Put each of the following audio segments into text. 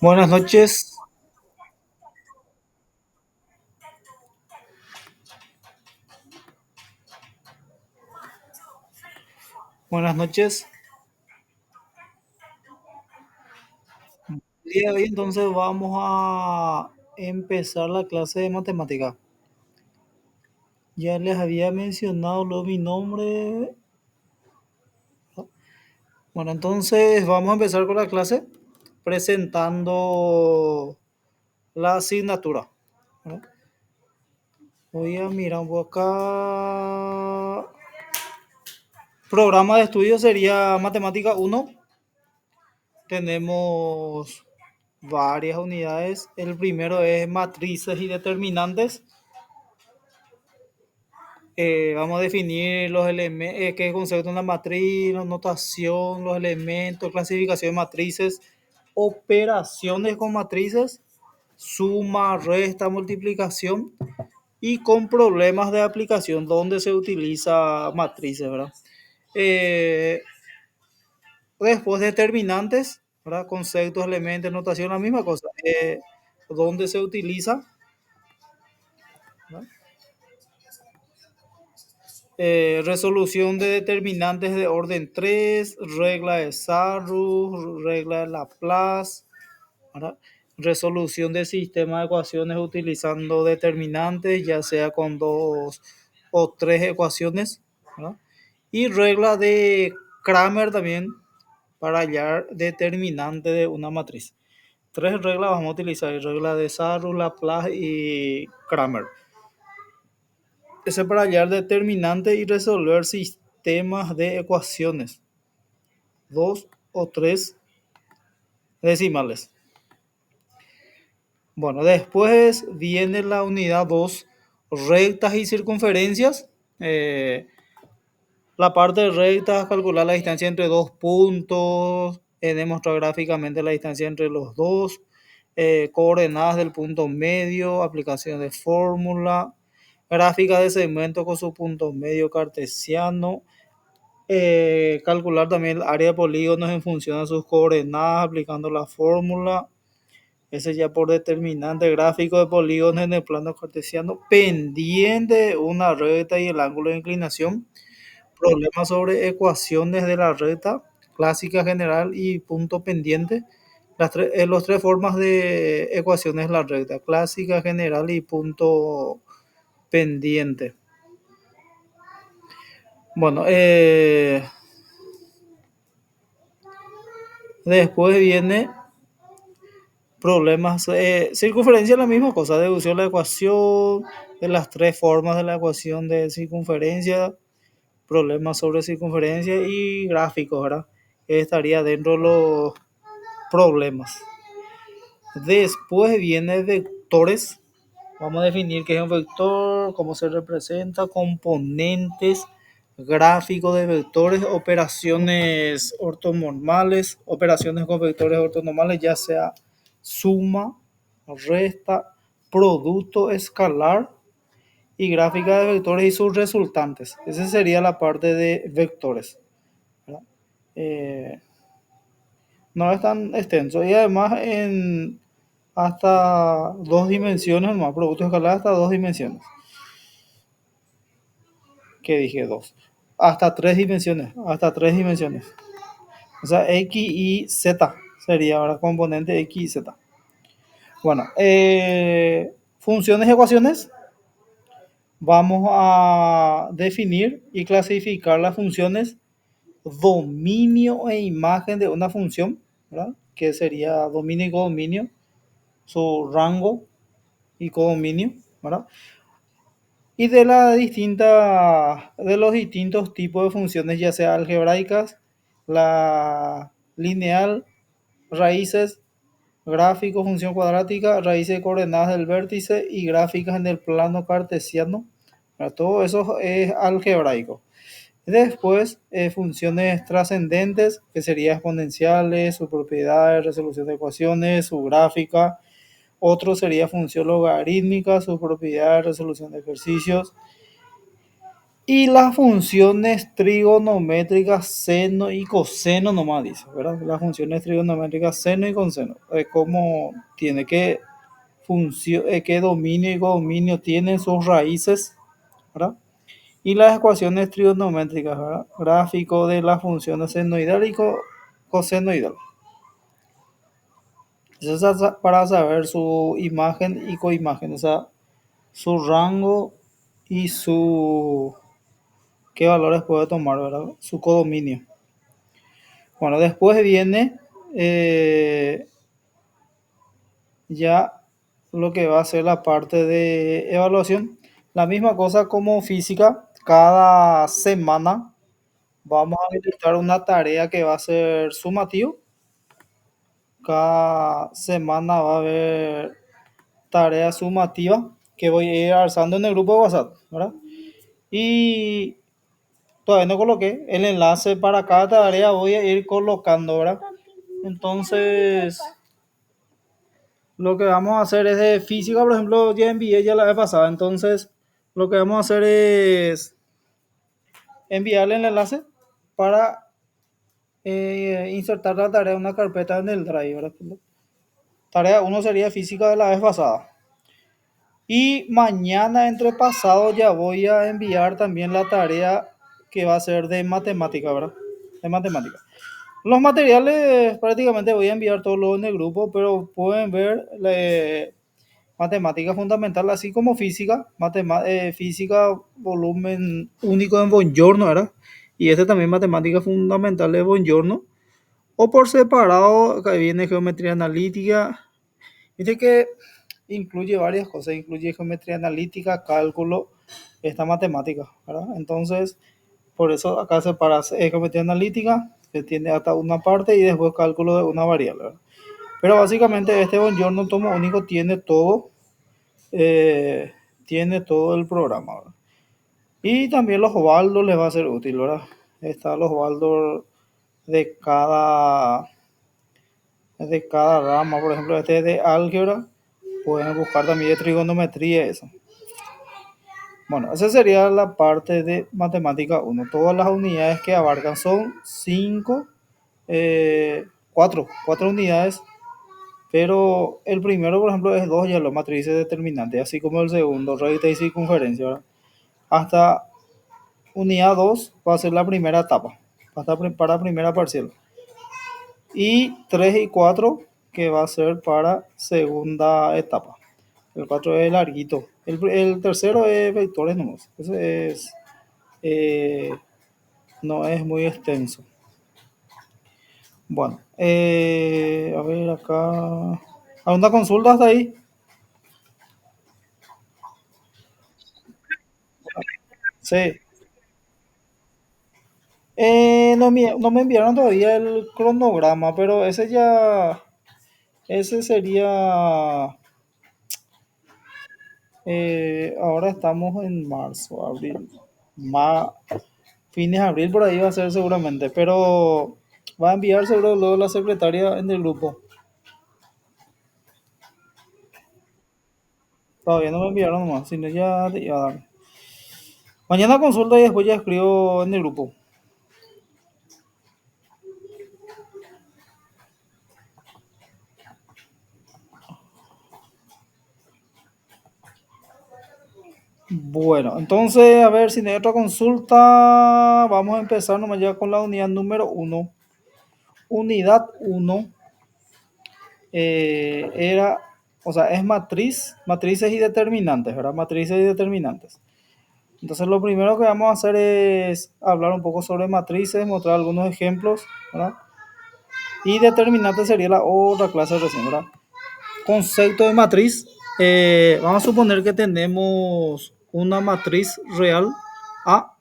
Buenas noches, buenas noches. El día de hoy entonces vamos a empezar la clase de matemática. Ya les había mencionado mi nombre. Bueno, entonces vamos a empezar con la clase presentando la asignatura. ¿Verdad? Voy a mirar un poco acá. Programa de estudio sería Matemática 1. Tenemos varias unidades. El primero es matrices y determinantes. Vamos a definir los elementos, qué concepto es una matriz, la notación, los elementos, clasificación de matrices, operaciones con matrices, suma, resta, multiplicación y con problemas de aplicación donde se utiliza matrices, ¿verdad? Eh, Después determinantes, ¿verdad? Conceptos, elementos, notación, la misma cosa. Donde se utiliza, ¿verdad? Resolución de determinantes de orden 3, regla de Sarrus, regla de Laplace, ¿verdad? Resolución de sistema de ecuaciones utilizando determinantes, ya sea con dos o tres ecuaciones, ¿verdad? Y regla de Kramer también para hallar determinante de una matriz. Tres reglas vamos a utilizar, regla de Sarrus, Laplace y Kramer. Ese para hallar determinante y resolver sistemas de ecuaciones, dos o tres decimales. Bueno, después viene la unidad 2, rectas y circunferencias. La parte de rectas, calcular la distancia entre dos puntos, demostrar gráficamente la distancia entre los dos, coordenadas del punto medio, aplicación de fórmula, gráfica de segmento con su punto medio cartesiano, calcular también el área de polígonos en función de sus coordenadas aplicando la fórmula. Ese ya por determinante gráfico de polígonos en el plano cartesiano pendiente de una recta y el ángulo de inclinación. Problemas sobre ecuaciones de la recta, clásica general y punto pendiente. Los tres formas de ecuaciones de la recta, clásica, general y punto pendiente. Bueno, después viene problemas, circunferencia es la misma cosa, deducción de la ecuación, de las tres formas de la ecuación de circunferencia, problemas sobre circunferencia y gráficos, ¿verdad? Estaría dentro de los problemas. Después viene vectores. Vamos a definir qué es un vector, cómo se representa, componentes, gráficos de vectores, operaciones ortonormales, operaciones con vectores ortonormales, ya sea suma, resta, producto escalar y gráfica de vectores y sus resultantes. Esa sería la parte de vectores, ¿verdad? Eh, no es tan extenso y además en hasta dos dimensiones, más producto escalar hasta dos dimensiones. ¿Qué dije? Dos. Hasta tres dimensiones. Hasta tres dimensiones. O sea, X y Z sería ahora componente X y Z. Bueno, funciones y ecuaciones. Vamos a definir y clasificar las funciones dominio e imagen de una función, ¿verdad? Que sería dominio y codominio, su rango y codominio, ¿verdad? Y de los distintos tipos de funciones, ya sea algebraicas, la lineal, raíces, gráfico, función cuadrática, raíces de coordenadas del vértice y gráficas en el plano cartesiano. Todo eso es algebraico. Después, funciones trascendentes, que serían exponenciales, sus propiedades, resolución de ecuaciones, su gráfica. Otro sería función logarítmica, sus propiedades, resolución de ejercicios. Y las funciones trigonométricas seno y coseno nomás dice, ¿verdad? Las funciones trigonométricas seno y coseno. Cómo tiene qué dominio y codominio tienen sus raíces, ¿verdad? Y las ecuaciones trigonométricas, ¿verdad? Gráfico de las funciones senoidal y cosenoidal. Eso es para saber su imagen y coimagen, o sea, su rango y su qué valores puede tomar, ¿verdad? Su codominio. Bueno, después viene ya lo que va a ser la parte de evaluación. La misma cosa como física, cada semana vamos a habilitar una tarea que va a ser sumativo. Cada semana va a haber tarea sumativa que voy a ir alzando en el grupo de WhatsApp, ¿verdad? Y todavía no coloqué el enlace para cada tarea, voy a ir colocando, ¿verdad? Entonces, lo que vamos a hacer es de física, por ejemplo, ya envié ya la vez pasada, entonces lo que vamos a hacer es enviarle el enlace para insertar la tarea en una carpeta en el Drive, ¿verdad? Tarea uno sería física de la vez pasada. Y mañana, entre pasado, ya voy a enviar también la tarea que va a ser de matemática, ¿verdad? De matemática. Los materiales prácticamente voy a enviar todos en el grupo, pero pueden ver matemática fundamental, así como física, física volumen único en Buongiorno, ¿verdad? Y este también matemática fundamental de Buongiorno. O por separado, que viene geometría analítica. Dice que incluye varias cosas, incluye geometría analítica, cálculo, esta matemática, ¿verdad? Entonces, por eso acá se para geometría analítica, que tiene hasta una parte, y después cálculo de una variable, ¿verdad? Pero básicamente este Buongiorno tomo único eh, tiene todo el programa, ¿verdad? Y también los Osvaldo les va a ser útil, ¿verdad? Están los Osvaldo de cada rama, por ejemplo, este es de álgebra, pueden buscar también de trigonometría, eso. Bueno, esa sería la parte de matemática uno. Todas las unidades que abarcan son 5, 4 unidades, pero el primero, por ejemplo, es 2 ya los matrices determinantes, así como el segundo, recta y circunferencia, ¿verdad? Hasta unidad 2 va a ser la primera etapa, para primera parcial. Y 3 y 4 que va a ser para segunda etapa. El 4 es larguito. El tercero es vectores nomás. Ese es, eh, no es muy extenso. Bueno, a ver acá. ¿Alguna consulta hasta ahí? Sí. No me enviaron todavía el cronograma, pero ese sería, ahora estamos en marzo, abril, ma, fines de abril por ahí va a ser seguramente, pero va a enviar seguro luego la secretaria en el grupo. Todavía no me enviaron nomás, sino ya te iba a dar. Mañana consulta y después ya escribo en el grupo. Bueno, entonces, a ver si no hay otra consulta. Vamos a empezar nomás ya con la unidad número uno. Unidad uno era, o sea, es matrices y determinantes, ¿verdad? Matrices y determinantes. Entonces, lo primero que vamos a hacer es hablar un poco sobre matrices, mostrar algunos ejemplos, ¿verdad? Y determinantes sería la otra clase recién, ¿verdad? Concepto de matriz. Vamos a suponer que tenemos una matriz real A,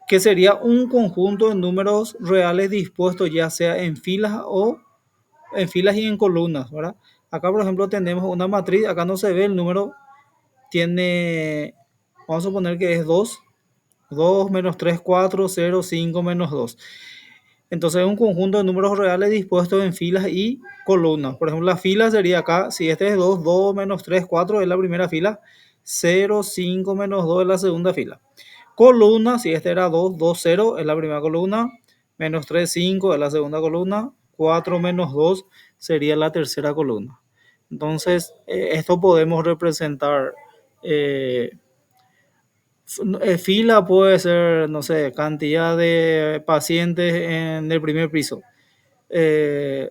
que sería un conjunto de números reales dispuestos ya sea en filas o en filas y en columnas, ¿verdad? Acá, por ejemplo, tenemos una matriz, acá no se ve el número, tiene, vamos a suponer que es 2 menos 3 4 0 5 menos 2. Entonces es un conjunto de números reales dispuestos en filas y columnas. Por ejemplo, la fila sería acá, si este es 2 menos 3 4 es la primera fila, 0 5 menos 2 es la segunda fila. Columna, si este era 2 2 0 es la primera columna, menos 3 5 es la segunda columna, 4 menos 2 sería la tercera columna. Entonces, esto podemos representar, eh, fila puede ser, no sé, cantidad de pacientes en el primer piso. Eh,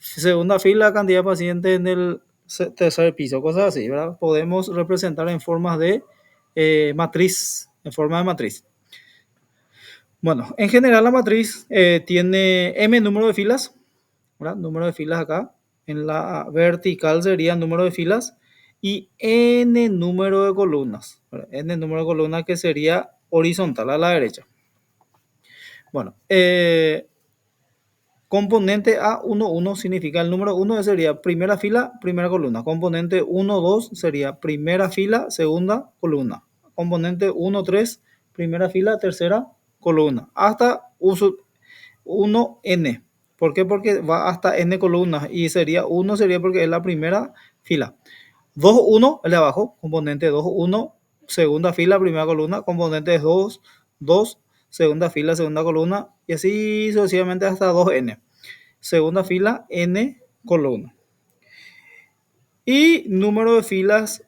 Segunda fila, cantidad de pacientes en el tercer piso, cosas así, ¿verdad? Podemos representar en formas de matriz, en forma de matriz. Bueno, en general la matriz tiene m número de filas, ¿verdad? Número de filas acá. En la vertical sería número de filas y n número de columnas, ¿verdad? N número de columnas que sería horizontal a la derecha. Bueno, componente A11 significa el número 1 sería primera fila, primera columna. Componente 1-2 sería primera fila, segunda columna. Componente 1-3, primera fila, tercera columna. Hasta uso 1n. ¿Por qué? Porque va hasta n columnas y sería 1 sería porque es la primera fila. 2-1, el de abajo, componente 2-1, segunda fila, primera columna. Componente 2-2, segunda fila, segunda columna. Y así sucesivamente hasta 2n. Segunda fila, n columna. Y número de filas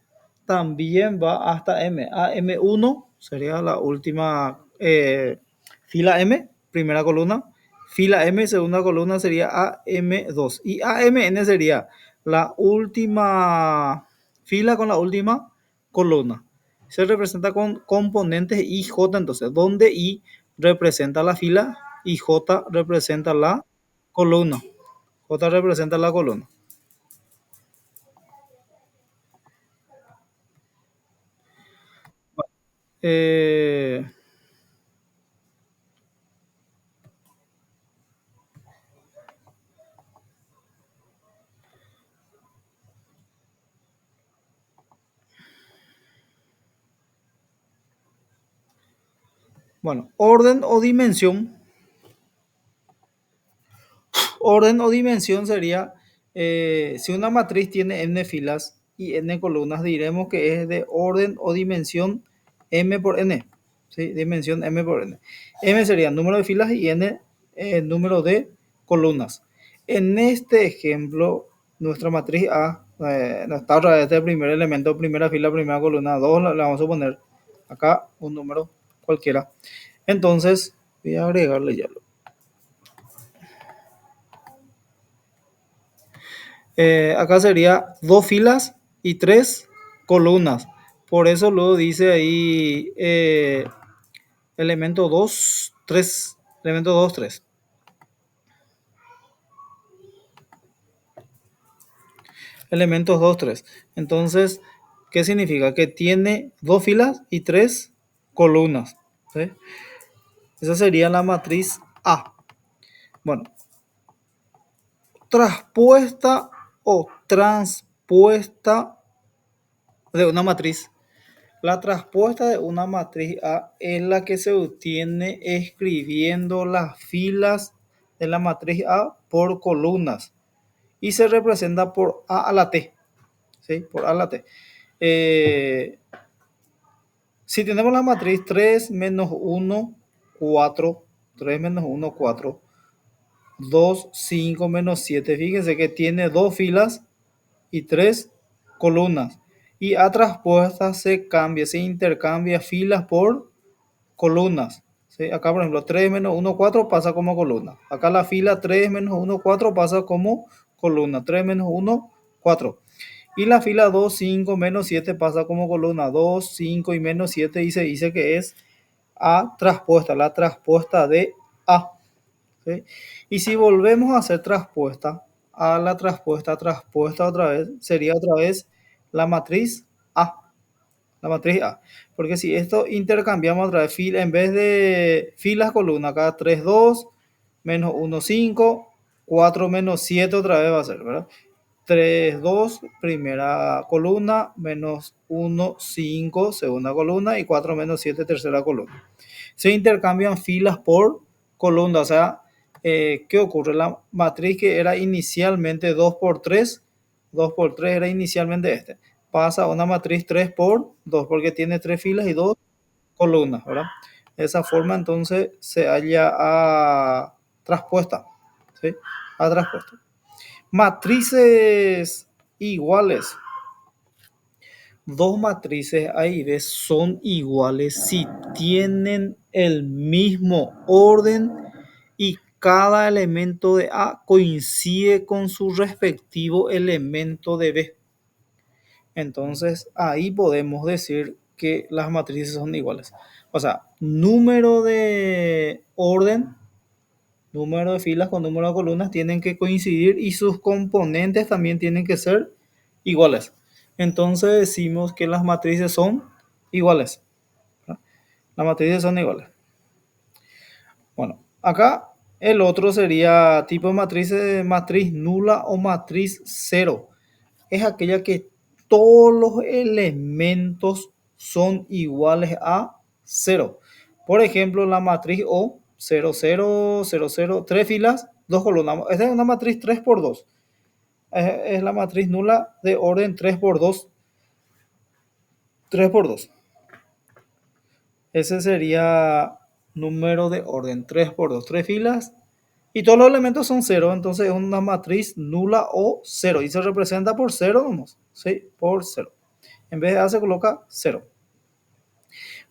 también va hasta m. A m1 sería la última fila m, primera columna. Fila m, segunda columna sería AM2. Y AMN sería la última fila con la última columna. Se representa con componentes IJ, entonces, donde I representa la fila y J representa la columna. J representa la columna. Eh, bueno, orden o dimensión. Orden o dimensión sería, si una matriz tiene n filas y n columnas, diremos que es de orden o dimensión m por n. ¿Sí? Dimensión m por n. M sería número de filas y n número de columnas. En este ejemplo, nuestra matriz A no está a través del primer elemento, primera fila, primera columna, 2, le vamos a poner acá un número cualquiera. Entonces, voy a agregarle ya. Acá sería dos filas y tres columnas. Por eso luego dice ahí elemento 2 3 elemento 2 3 elementos 2 3. Entonces, ¿qué significa? Que tiene dos filas y tres columnas. ¿Sí? Esa sería la matriz A. Bueno, traspuesta o transpuesta de una matriz. La traspuesta de una matriz A es la que se obtiene escribiendo las filas de la matriz A por columnas y se representa por A a la T. ¿Sí? Por A a la T. Eh, si tenemos la matriz 3 menos 1, 4, 3 menos 1, 4, 2, 5 menos 7, fíjense que tiene dos filas y tres columnas. Y a traspuesta se cambia, se intercambia filas por columnas. ¿Sí? Acá, por ejemplo, 3 menos 1, 4 pasa como columna. Acá la fila 3 menos 1, 4 pasa como columna. 3 menos 1, 4. Y la fila 2 5 menos 7 pasa como columna. 2 5 y menos 7 y se dice que es A traspuesta, la traspuesta de A. ¿Sí? Y si volvemos a hacer traspuesta, a la traspuesta otra vez, sería otra vez la matriz A. La matriz A. Porque si esto intercambiamos otra vez, fila, en vez de filas, columna, acá 3 2 menos 1 5 4 menos 7 otra vez va a ser, ¿verdad? 3 2 primera columna, menos 1 5 segunda columna y 4 menos 7 tercera columna. Se intercambian filas por columna, o sea, ¿qué ocurre? La matriz que era inicialmente 2 por 3, 2 por 3 era inicialmente este, pasa a una matriz 3 por 2 porque tiene tres filas y dos columnas, ¿verdad? De esa forma entonces se halla traspuesta, ¿sí? A traspuesta. Matrices iguales. Dos matrices A y B son iguales si tienen el mismo orden y cada elemento de A coincide con su respectivo elemento de B. Entonces ahí podemos decir que las matrices son iguales. O sea, número de orden, número de filas con número de columnas tienen que coincidir y sus componentes también tienen que ser iguales. Entonces decimos que las matrices son iguales. Las matrices son iguales. Bueno, acá el otro sería tipo de matriz nula o matriz cero. Es aquella que todos los elementos son iguales a cero. Por ejemplo, la matriz O, 0, 0, 0, 0, tres filas, dos columnas. Esta es una matriz 3 por 2. Es la matriz nula de orden 3 por 2. 3 por 2. Ese sería número de orden 3 por 2. Tres filas y todos los elementos son 0. Entonces es una matriz nula o 0. Y se representa por 0 nomás. ¿Sí? Por 0. En vez de A se coloca 0.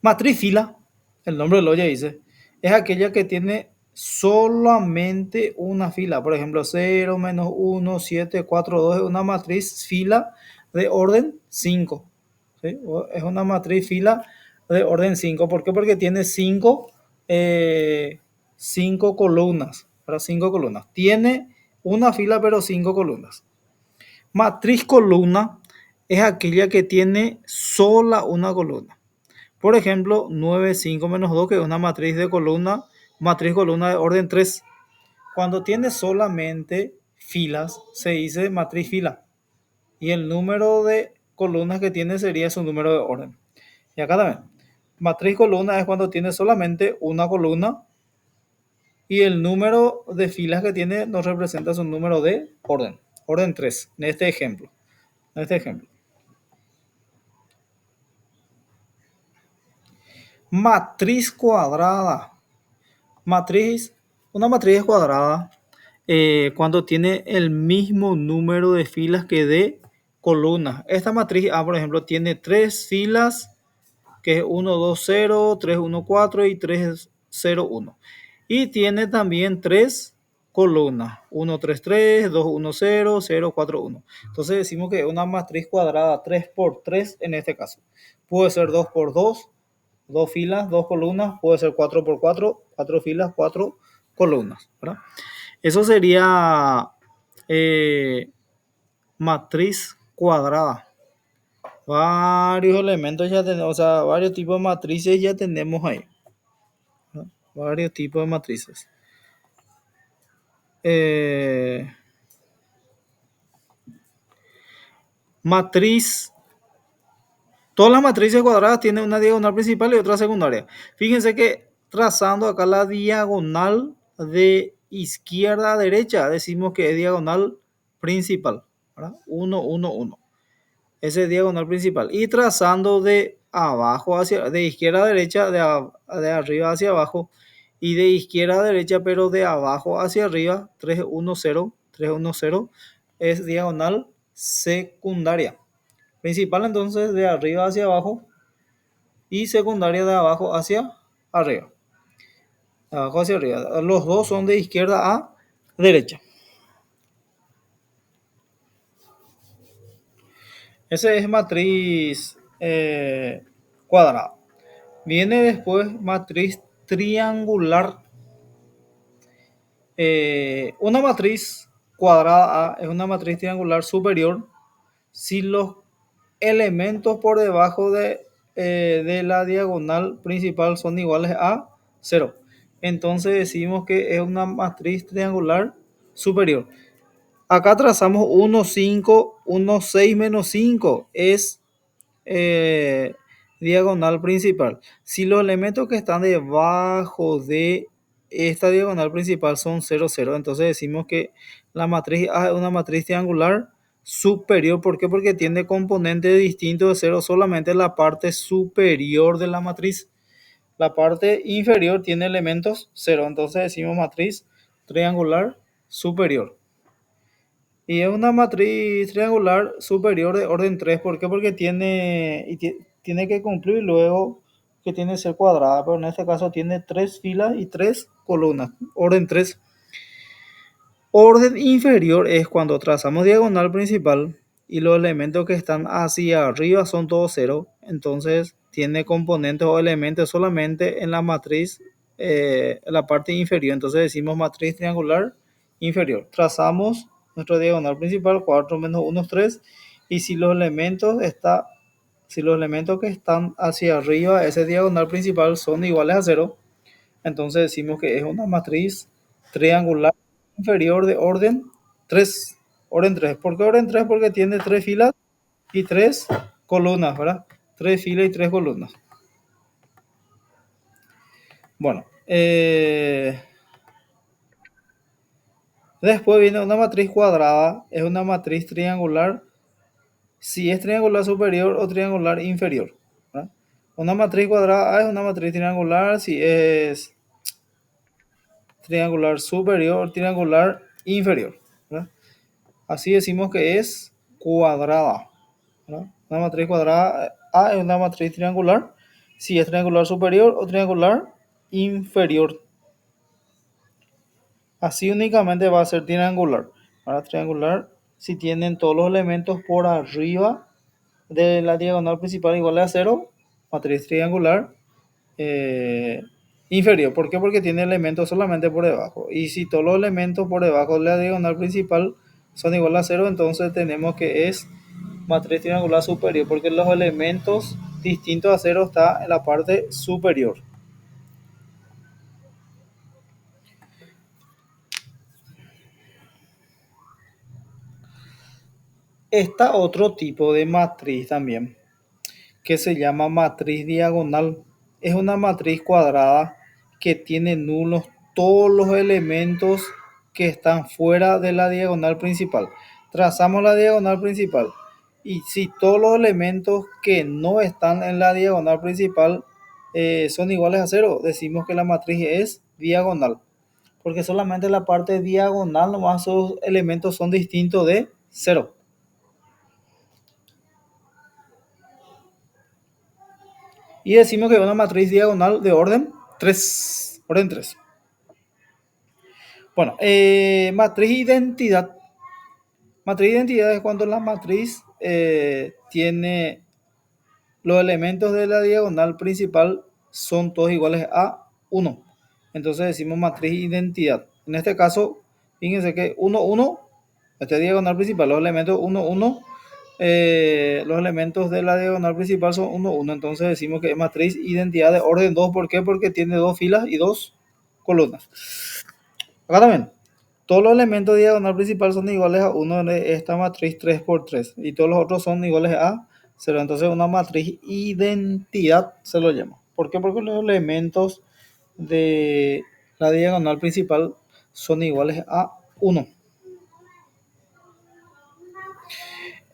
Matriz fila, el nombre lo ya dice, es aquella que tiene solamente una fila. Por ejemplo, 0, menos 1, 7, 4, 2 es una matriz fila de orden 5. ¿Sí? Es una matriz fila de orden 5. ¿Por qué? Porque tiene 5 columnas. Para 5 columnas. Tiene una fila pero 5 columnas. Matriz columna es aquella que tiene sola una columna. Por ejemplo, 9, 5 menos 2, que es una matriz columna de orden 3. Cuando tiene solamente filas, se dice matriz fila. Y el número de columnas que tiene sería su número de orden. Y acá también. Matriz columna es cuando tiene solamente una columna. Y el número de filas que tiene nos representa su número de orden. Orden 3, en este ejemplo. Matriz cuadrada. Una matriz es cuadrada cuando tiene el mismo número de filas que de columnas. Esta matriz A, por ejemplo, tiene tres filas, que es 1, 2, 0, 3, 1, 4 y 3, 0, 1. Y tiene también tres columnas, 1, 3, 3, 2, 1, 0, 0, 4, 1. Entonces decimos que es una matriz cuadrada 3 por 3 en este caso. Puede ser 2 por 2, dos filas, dos columnas, puede ser 4 por 4, cuatro filas, cuatro columnas, ¿verdad? Eso sería matriz cuadrada. Varios elementos ya tenemos, o sea, varios tipos de matrices ya tenemos ahí, ¿no? Varios tipos de matrices. Matriz. Todas las matrices cuadradas tienen una diagonal principal y otra secundaria. Fíjense que trazando acá la diagonal de izquierda a derecha, decimos que es diagonal principal, ¿verdad? 1, 1, 1. Ese es diagonal principal. Y trazando de izquierda a derecha, de arriba hacia abajo, y de izquierda a derecha, pero de abajo hacia arriba, 3, 1, 0, 3, 1, 0, es diagonal secundaria. Principal entonces de arriba hacia abajo y secundaria de abajo hacia arriba. De abajo hacia arriba. Los dos son de izquierda a derecha. Ese es matriz cuadrada. Viene después matriz triangular. Una matriz cuadrada A es una matriz triangular superior si los elementos por debajo de la diagonal principal son iguales a 0. Entonces decimos que es una matriz triangular superior. Acá trazamos 1, 5, 1, 6 menos 5 es diagonal principal. Si los elementos que están debajo de esta diagonal principal son 0, 0, entonces decimos que la matriz A es una matriz triangular superior. ¿Por qué? Porque tiene componentes distintos de 0 solamente la parte superior de la matriz. La parte inferior tiene elementos cero, entonces decimos matriz triangular superior. Y es una matriz triangular superior de orden 3. ¿Por qué? Porque tiene que cumplir luego que tiene que ser cuadrada, pero en este caso tiene 3 filas y 3 columnas. Orden 3. Orden inferior es cuando trazamos diagonal principal y los elementos que están hacia arriba son todos cero. Entonces tiene componentes o elementos solamente en la matriz, en la parte inferior. Entonces decimos matriz triangular inferior. Trazamos nuestro diagonal principal, 4 menos 1 es 3. Y si los elementos que están hacia arriba, ese diagonal principal, son iguales a cero, entonces decimos que es una matriz triangular inferior de orden 3. Orden 3. ¿Por qué orden 3? Porque tiene 3 filas y 3 columnas, ¿verdad? 3 filas y 3 columnas. Bueno, después viene una matriz cuadrada. Es una matriz triangular si es triangular superior o triangular inferior, ¿verdad? Una matriz cuadrada es una matriz triangular si es triangular superior o triangular inferior, ¿verdad? Así decimos que es cuadrada, ¿verdad? Una matriz cuadrada A es una matriz triangular si es triangular superior o triangular inferior. Así únicamente va a ser triangular. Ahora triangular si tienen todos los elementos por arriba de la diagonal principal igual a cero, matriz triangular eh, inferior. ¿Por qué? Porque tiene elementos solamente por debajo. Y si todos los elementos por debajo de la diagonal principal son igual a cero, entonces tenemos que es matriz triangular superior, porque los elementos distintos a cero está en la parte superior. Está otro tipo de matriz también, que se llama matriz diagonal. Es una matriz cuadrada que tiene nulos todos los elementos que están fuera de la diagonal principal. Trazamos la diagonal principal y si todos los elementos que no están en la diagonal principal son iguales a cero, decimos que la matriz es diagonal. Porque solamente la parte diagonal nomás sus elementos son distintos de cero. Y decimos que es una matriz diagonal de orden 3. Orden 3. Bueno, matriz identidad. Matriz identidad es cuando la matriz tiene los elementos de la diagonal principal son todos iguales a 1. Entonces decimos matriz identidad. En este caso, fíjense que 1, 1, este diagonal principal, los elementos 1, 1, los elementos de la diagonal principal son 1, 1. Entonces decimos que es matriz identidad de orden 2. ¿Por qué? Porque tiene 2 filas y 2 columnas. Acá también. Todos los elementos de diagonal principal son iguales a 1 en esta matriz 3 por 3. Y todos los otros son iguales a 0. Entonces una matriz identidad se lo llama. ¿Por qué? Porque los elementos de la diagonal principal son iguales a 1.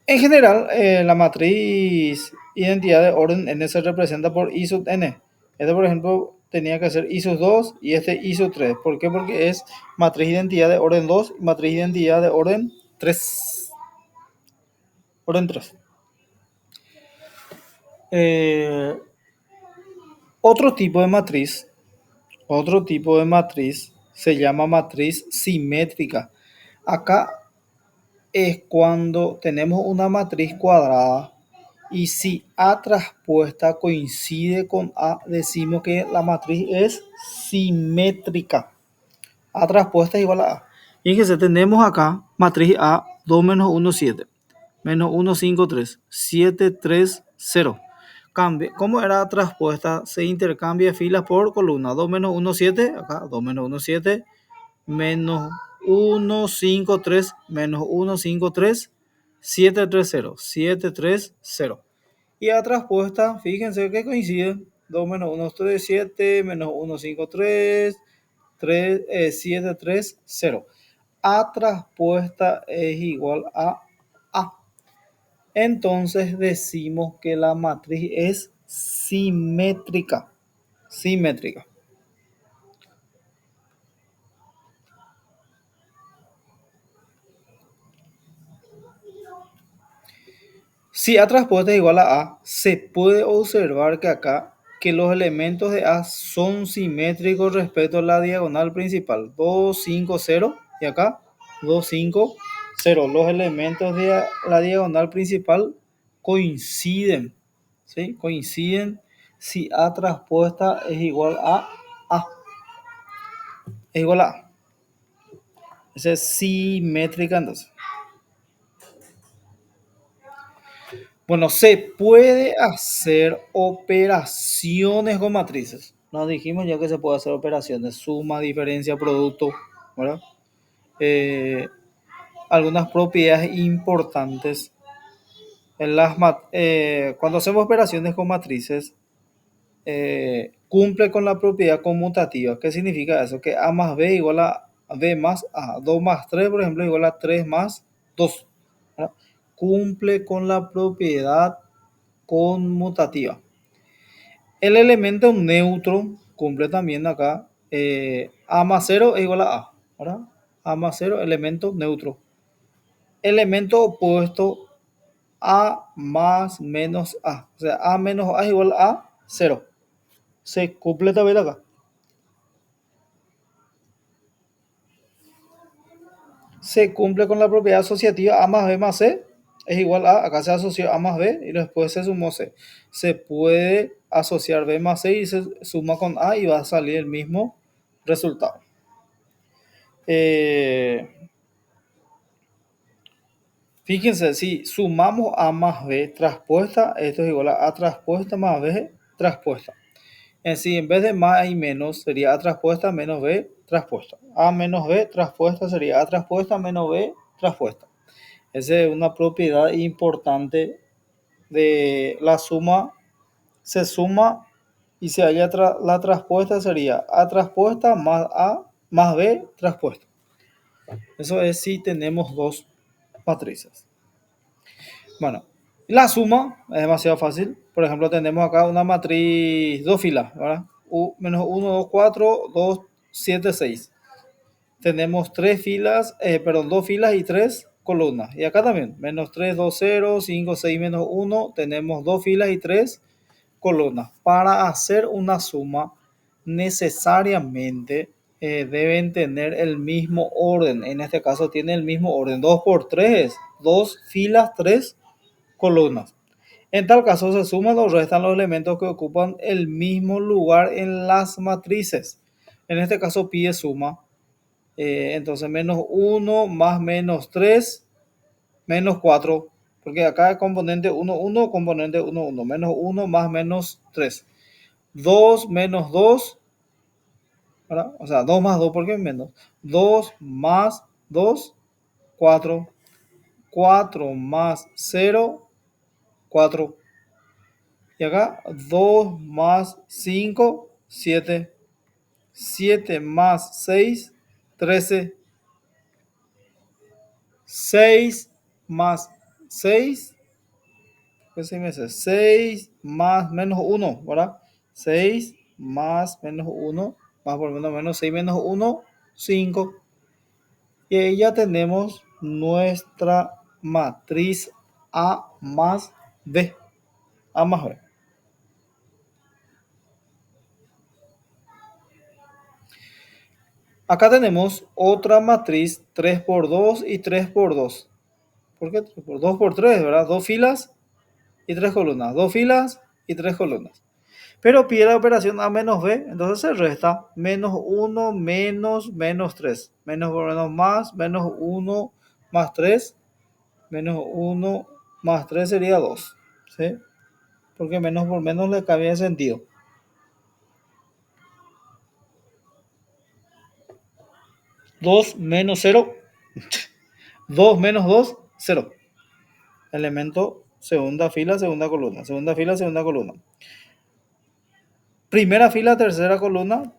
En general, la matriz identidad de orden n se representa por i sub n. Este, por ejemplo, tenía que ser i sub 2 y este i sub 3. ¿Por qué? Porque es matriz identidad de orden 2 y matriz identidad de orden 3. Orden 3. Eh, otro tipo de matriz se llama matriz simétrica. Acá es cuando tenemos una matriz cuadrada y si A traspuesta coincide con A, decimos que la matriz es simétrica. A traspuesta es igual a A. Fíjense, tenemos acá matriz A 2 menos 1, 7. Menos 1, 5, 3. 7, 3, 0. ¿Cómo era traspuesta? Se intercambia filas por columna. 2 menos 1, 7. Acá 2 menos 1, 7. Menos 1, 5, 3. Menos 1, 5, 3. 7, 3, 0. 7, 3, 0. Y a traspuesta, fíjense que coincide. 2 menos 1, 3, 7. Menos 1, 5, 3. 7, 3, 0. A traspuesta es igual a A. Entonces decimos que la matriz es simétrica. simétrica. Si A transpuesta es igual a, se puede observar que acá que los elementos de A son simétricos respecto a la diagonal principal. 2, 5, 0 y acá 2, 5, 0. Los elementos de la diagonal principal coinciden, ¿sí? Coinciden si A transpuesta es igual a A. Es igual a A. Esa es simétrica entonces. Bueno, se puede hacer operaciones con matrices. Nos dijimos ya que se puede hacer operaciones, suma, diferencia, producto, ¿verdad? Eh, algunas propiedades importantes. Cuando hacemos operaciones con matrices, cumple con la propiedad conmutativa. ¿Qué significa eso? Que A más B igual a B más A. 2 más 3, por ejemplo, igual a 3 más 2. ¿Verdad? Cumple con la propiedad conmutativa. El elemento neutro cumple también acá. A más 0 es igual a A. ¿Verdad? A más 0, elemento neutro. Elemento opuesto, A más menos A. O sea, A menos A es igual a 0. Se cumple también acá. Se cumple con la propiedad asociativa A más B más C es igual a, acá se asoció A más B y después se sumó C. Se puede asociar B más C y se suma con A y va a salir el mismo resultado. Eh, Fíjense, si sumamos A más B traspuesta, esto es igual a traspuesta más B traspuesta. En sí, en vez de más y menos, sería A traspuesta menos B traspuesta. A menos B traspuesta sería A traspuesta menos B traspuesta. Esa es una propiedad importante de la suma. Se suma y se halla la traspuesta sería A traspuesta más A más B traspuesta. Eso es si tenemos dos matrices. Bueno, la suma es demasiado fácil. Por ejemplo, tenemos acá una matriz, dos filas, ¿verdad? Menos 1, 2, 4, 2, 7, 6. Tenemos dos filas y tres columnas. Y acá también, menos 3, 2, 0, 5, 6, menos 1. Tenemos dos filas y tres columnas. Para hacer una suma, necesariamente deben tener el mismo orden. En este caso tiene el mismo orden. 2 por 3 es 2 filas, 3 columnas. En tal caso se suman o restan los elementos que ocupan el mismo lugar en las matrices. En este caso pide suma. Entonces menos 1 más menos 3 menos 4. Porque acá es componente 1, 1, componente 1, 1. Menos 1 más menos 3. 2 menos 2. ¿Verdad? O sea, 2 más 2 porque menos. 2 más 2, 4. 4 más 0, 4. Y acá 2 más 5, 7. 7 más 6, 13. 6 más 6, ¿qué se me hace? 6 más menos 1, ¿verdad? 6 más menos 1, más por menos menos 6 menos 1, 5. Y ahí ya tenemos nuestra matriz A más B. A más B. Acá tenemos otra matriz 3 por 2 y 3 por 2. ¿Por qué 3 por 2 por 3, ¿verdad? Dos filas y tres columnas. Dos filas y tres columnas. Pero pide la operación A menos B, entonces se resta menos 1 menos menos 3. Menos por menos 1 más 3. Menos 1 más 3 sería 2. ¿Sí? Porque menos por menos le cambia de sentido. 2 menos 0. 2 menos 2, 0. Elemento segunda fila, segunda columna. Segunda fila, segunda columna. Primera fila, tercera columna.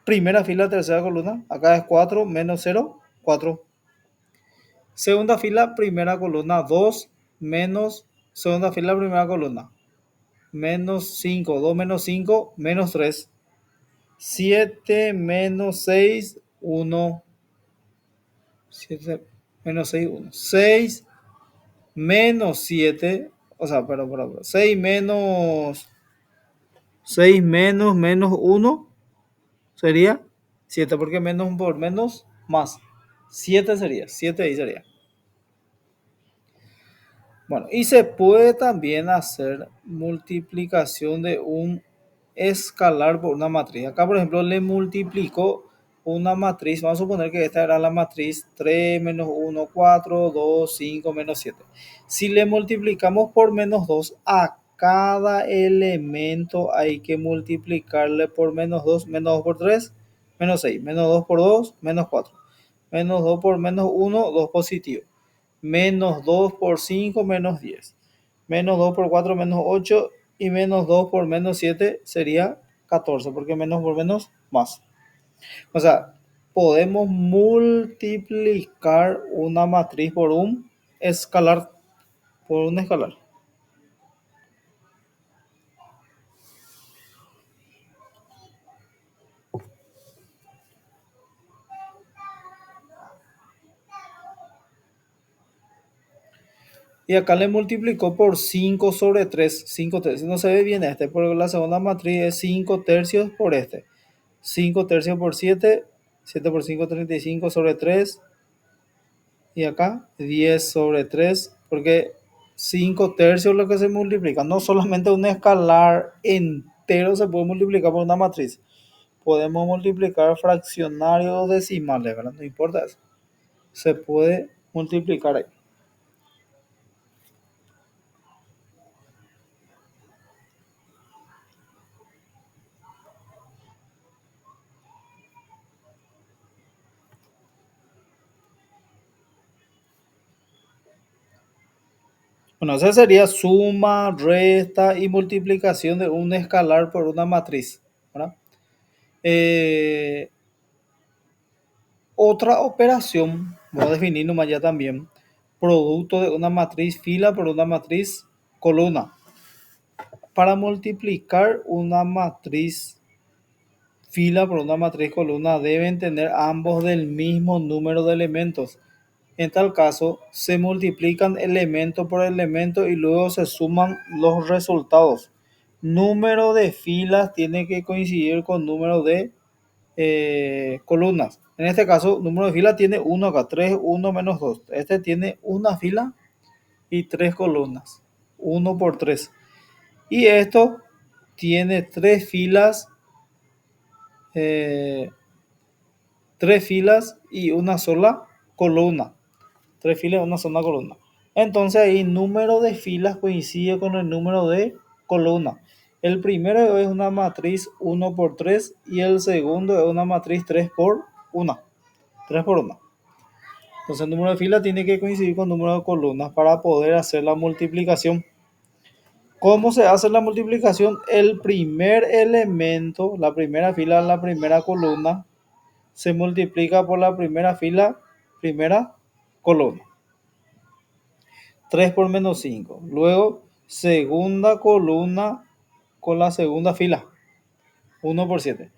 Primera fila, tercera columna. Acá es 4 menos 0, 4. Segunda fila, primera columna, 2 menos segunda fila, primera columna. Menos 5, 2 menos 5, menos 3. 7 menos 6 1. 7 menos 6 1. 6 menos 7. O sea, perdón. 6 menos 1 sería 7, porque menos por menos más. 7 sería, 7 ahí sería. Bueno, y se puede también hacer multiplicación de un escalar por una matriz. Acá, por ejemplo, le multiplico una matriz. Vamos a suponer que esta era la matriz 3 menos 1 4 2 5 menos 7. Si le multiplicamos por menos 2 a cada elemento hay que multiplicarle por menos 2. Menos 2 por 3, menos 6. Menos 2 por 2, menos 4. Menos 2 por menos 1, 2 positivo. Menos 2 por 5 menos 10. Menos 2 por 4 menos 8. Y menos 2 por menos 7 sería 14, porque menos por menos más. O sea, podemos multiplicar una matriz por un escalar. Por un escalar. Y acá le multiplicó por 5 sobre 3. 5 tercios. No se ve bien este, porque la segunda matriz es 5 tercios por este. 5 tercios por 7. 7 por 5, 35 sobre 3. Y acá 10 sobre 3, porque 5 tercios es lo que se multiplica. No solamente un escalar entero se puede multiplicar por una matriz. Podemos multiplicar fraccionarios o decimales, ¿verdad? No importa eso. Se puede multiplicar ahí. Bueno, esa sería suma, resta y multiplicación de un escalar por una matriz, ¿verdad? Eh, Otra operación, voy a definir nomás ya también, producto de una matriz fila por una matriz columna. Para multiplicar una matriz fila por una matriz columna deben tener ambos del mismo número de elementos. En tal caso, se multiplican elemento por elemento y luego se suman los resultados. Número de filas tiene que coincidir con número de columnas. En este caso, número de filas tiene 1 acá, 3, 1 menos 2. Este tiene una fila y 3 columnas. 1 por 3. Y esto tiene 3 filas, eh, 3 filas y una sola columna. 3 filas y una sola columna. Entonces ahí número de filas coincide con el número de columnas. El primero es una matriz 1 por 3 y el segundo es una matriz 3 por 1. 3 por 1. Entonces el número de filas tiene que coincidir con el número de columnas para poder hacer la multiplicación. ¿Cómo se hace la multiplicación? El primer elemento, la primera fila, la primera columna, se multiplica por la primera fila, primera columna. 3 por menos 5. Luego, segunda columna con la segunda fila. 1 por 7.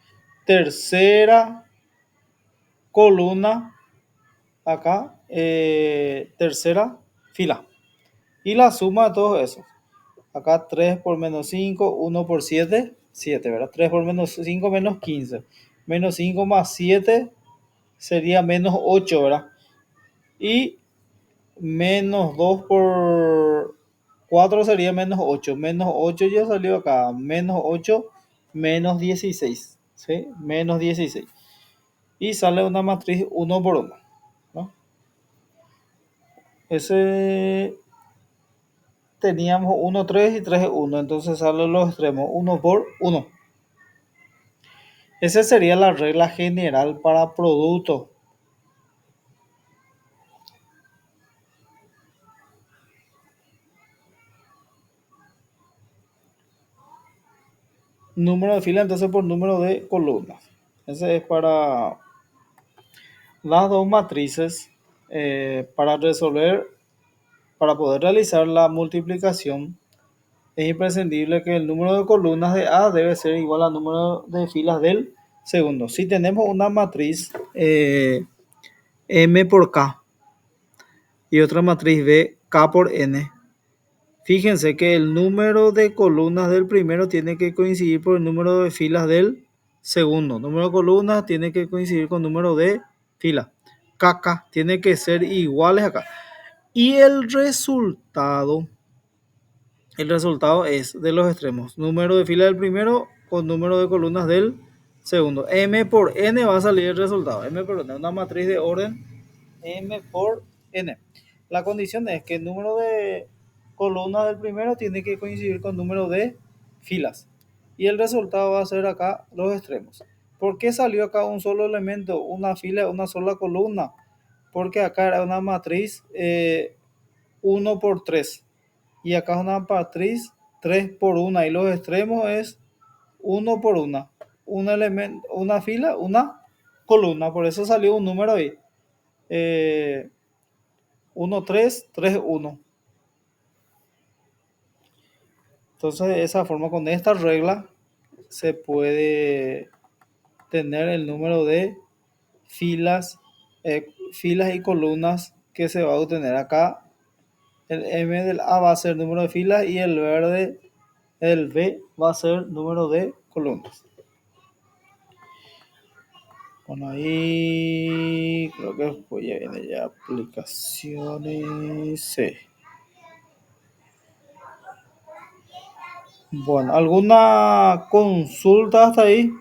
Tercera columna, acá, tercera fila. Y la suma de todos esos. Acá 3 por menos 5, 1 por 7, 7, ¿verdad? 3 por menos 5, menos 15. Menos 5 más 7 sería menos 8, ¿verdad? Y menos 2 por 4 sería menos 8. Menos 8 ya salió acá. Menos 8, menos 16. ¿Sí? Menos 16. Y sale una matriz 1 por 1. ¿No? Ese teníamos 1, 3 y 3, 1. Entonces salen los extremos. 1 por 1. Esa sería la regla general para producto. Número de fila entonces por número de columnas. Ese es para las dos matrices. Para resolver, para poder realizar la multiplicación, es imprescindible que el número de columnas de A debe ser igual al número de filas del Segundo, si tenemos una matriz M por K y otra matriz B, K por N, fíjense que el número de columnas del primero tiene que coincidir por el número de filas del segundo. Número de columnas tiene que coincidir con el número de filas. KK tiene que ser iguales acá. Y el resultado es de los extremos. Número de filas del primero con número de columnas del segundo. M por N va a salir el resultado. M por N, una matriz de orden M por N. La condición es que el número de columnas del primero tiene que coincidir con el número de filas. Y el resultado va a ser acá los extremos. ¿Por qué salió acá un solo elemento, una fila, una sola columna? Porque acá era una matriz 1 por 3. Y acá es una matriz 3 por 1. Y los extremos es 1 por 1. Un elemento, una fila, una columna. Por eso salió un número ahí. 1, 3, 3, 1. Entonces, de esa forma, con esta regla, se puede tener el número de filas y columnas que se va a obtener acá. El M del A va a ser número de filas y el B va a ser número de columnas. Bueno, ahí creo que después ya viene ya aplicaciones. Sí. Bueno, ¿alguna consulta hasta ahí?